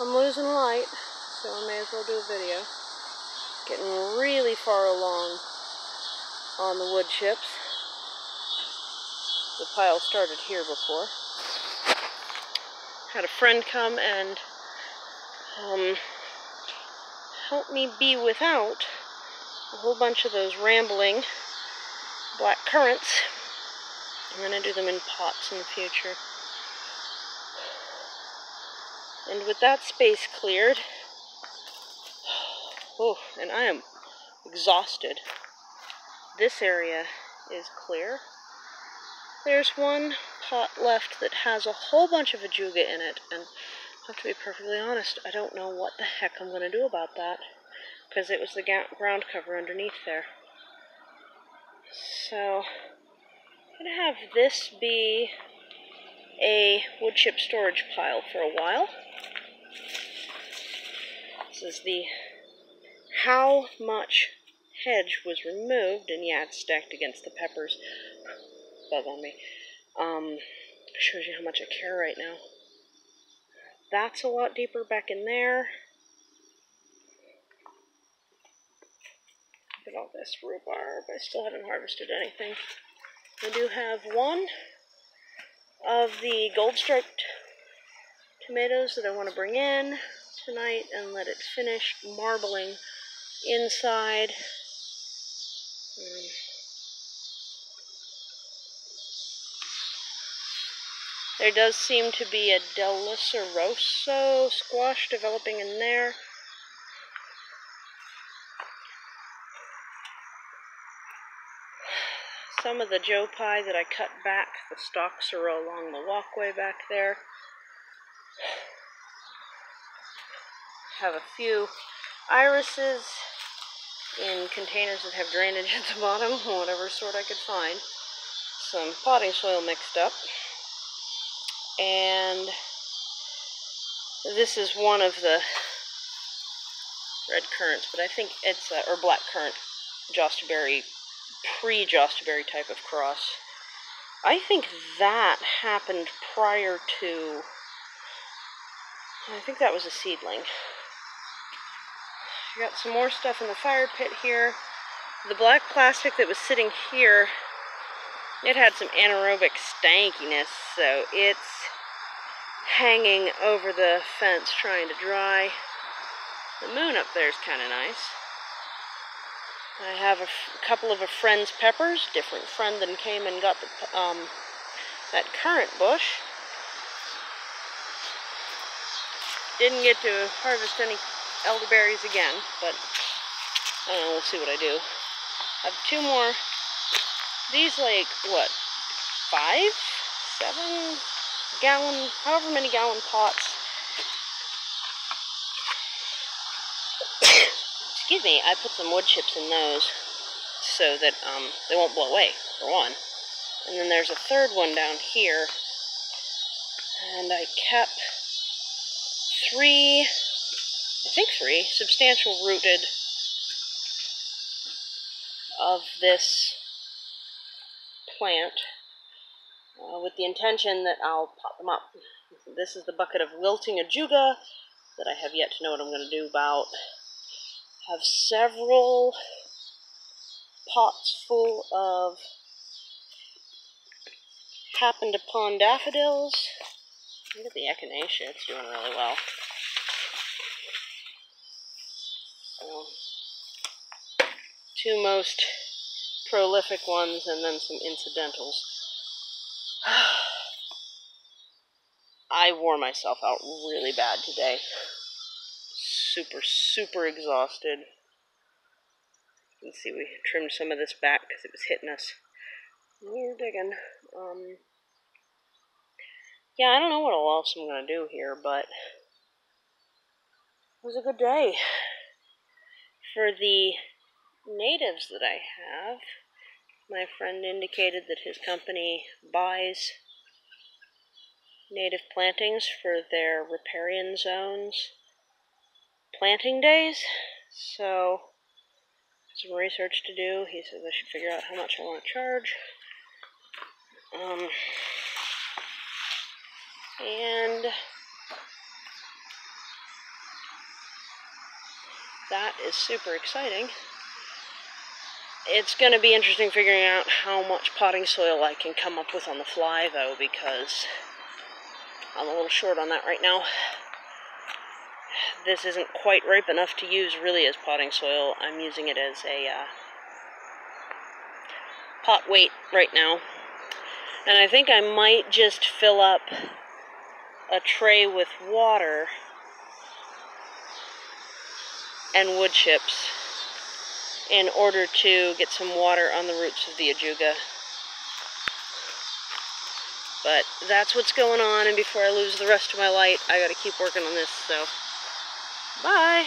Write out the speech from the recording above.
I'm losing light, so I may as well do a video. Getting really far along on the wood chips. The pile started here before. Had a friend come and help me be without a whole bunch of those rambling black currants. I'm going to do them in pots in the future. And with that space cleared, oh, and I am exhausted. This area is clear. There's one pot left that has a whole bunch of ajuga in it, and I have to be perfectly honest, I don't know what the heck I'm going to do about that, because it was the ground cover underneath there. So, I'm going to have this be a wood chip storage pile for a while. This is the how much hedge was removed, and yeah, it's stacked against the peppers. Bug on me. Shows you how much I care right now. That's a lot deeper back in there. Look at all this rhubarb. I still haven't harvested anything. I do have one of the gold-striped tomatoes that I want to bring in tonight and let it finish marbling inside. There does seem to be a Deliceroso squash developing in there. Some of the Joe Pie that I cut back, the stalks are along the walkway back there. Have a few irises in containers that have drainage at the bottom, whatever sort I could find. Some potting soil mixed up. And this is one of the red currants, but I think it's or black currant, Jostaberry, pre-Jostaberry type of cross. I think that happened prior to, I think that was a seedling. I got some more stuff in the fire pit here. The black plastic that was sitting here, it had some anaerobic stankiness, so it's hanging over the fence trying to dry. The moon up there is kind of nice. I have a couple of a friend's peppers. Different friend than came and got the, that currant bush. Didn't get to harvest any elderberries again, but I don't know, we'll see what I do. I have two more. These, like, what, 5, 7 gallon, however many gallon pots. Excuse me, I put some wood chips in those so that they won't blow away, for one. And then there's a third one down here. And I kept 3 substantial rooted of this plant with the intention that I'll pop them up. This is the bucket of wilting ajuga that I have yet to know what I'm going to do about. Have several pots full of happened upon daffodils. Look at the echinacea, it's doing really well. So, 2 most prolific ones and then some incidentals. I wore myself out really bad today. Super exhausted. You can see we trimmed some of this back because it was hitting us. We were digging. Yeah, I don't know what else I'm going to do here, but it was a good day. For the natives that I have, my friend indicated that his company buys native plantings for their riparian zones planting days. So, some research to do. He says I should figure out how much I want to charge. And that is super exciting. It's going to be interesting figuring out how much potting soil I can come up with on the fly, though, because I'm a little short on that right now. This isn't quite ripe enough to use really as potting soil. I'm using it as a pot weight right now. And I think I might just fill up a tray with water and wood chips in order to get some water on the roots of the ajuga. But that's what's going on, and before I lose the rest of my light, I gotta keep working on this, so bye!